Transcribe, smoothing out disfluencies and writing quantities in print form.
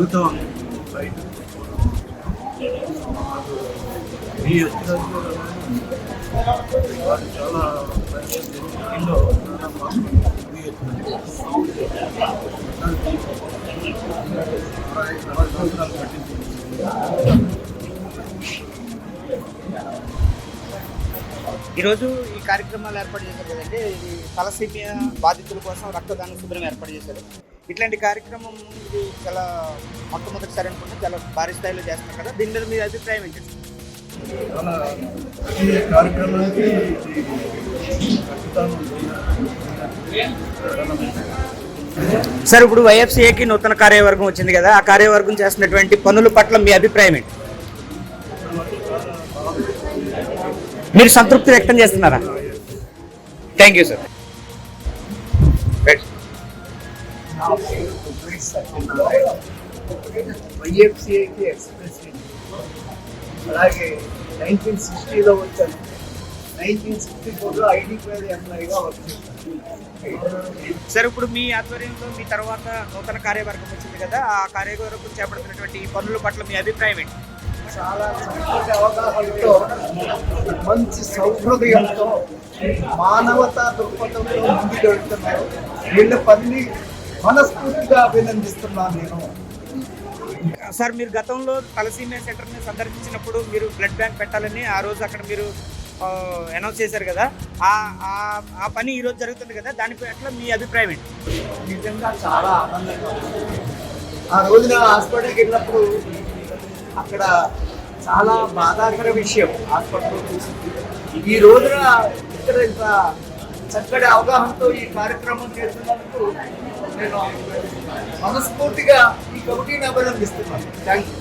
అద్భుతం బయట ఈ వారు చాలా ఇంట్లో సంవత్సరాలు పట్టింది. ఈరోజు ఈ కార్యక్రమాలు ఏర్పాటు చేశారు కదండి, ఇది తలసీమియా బాధితుల కోసం రక్తదాన శిబిరం ఏర్పాటు చేశారు. ఇట్లాంటి కార్యక్రమం ఇది చాలా మొట్టమొదటిసారి అనుకుంటే చాలా భారీ స్థాయిలో చేస్తున్నారు కదా, దీని మీద మీ అభిప్రాయం ఏంటి? చాలా ఈ కార్యక్రమానికి సార్, ఇప్పుడు వైఎఫ్సీఏకి నూతన కార్యవర్గం వచ్చింది కదా, ఆ కార్యవర్గం చేస్తున్నటువంటి పనుల పట్ల మీ అభిప్రాయం ఏంటి? మీరు సంతృప్తి వ్యక్తం చేస్తున్నారా? Thank you sir. వైఎఫ్సీఐకి ఎక్స్ప్రెస్ అలాగే 1960లో వచ్చాను. 1964లో ఐడీపీఐ ఎంప్లాయీగా వర్క్ చేశాను. సార్, ఇప్పుడు మీ ఆధ్వర్యంలో మీ తర్వాత నూతన కార్యవర్గం వచ్చింది కదా, ఆ కార్యవర్గం చేపడుతున్నటువంటి పనుల పట్ల మీ అభిప్రాయం ఏంటి? చాలా చక్కటి అవగాహనతో, మంచి సౌహృదయంతో, మానవతా దృక్పథంతో ముందుకు వెళ్తున్నారు. వీళ్ళ పని మనస్ఫూర్తిగా అభినందిస్తున్నాను నేను. సార్, మీరు గతంలో తలసీమియా సెంటర్ని సందర్శించినప్పుడు మీరు బ్లడ్ బ్యాంక్ పెట్టాలని ఆ రోజు అక్కడ మీరు అనౌన్స్ చేశారు కదా, ఆ పని ఈరోజు జరుగుతుంది కదా, దాని పట్ల మీ అభిప్రాయం ఏంటి? నిజంగా చాలా ఆనందంగా ఉంది. ఆ రోజున హాస్పిటల్కి వెళ్ళినప్పుడు అక్కడ చాలా బాధాకర విషయం హాస్పిటల్లో చూసింది. ఈ రోజున ఇక్కడ ఇంత చక్కటి అవగాహనతో ఈ కార్యక్రమం చేస్తున్నందుకు నేను మనస్ఫూర్తిగా ఈ కమిటీని అభినందిస్తున్నాను. Thank you.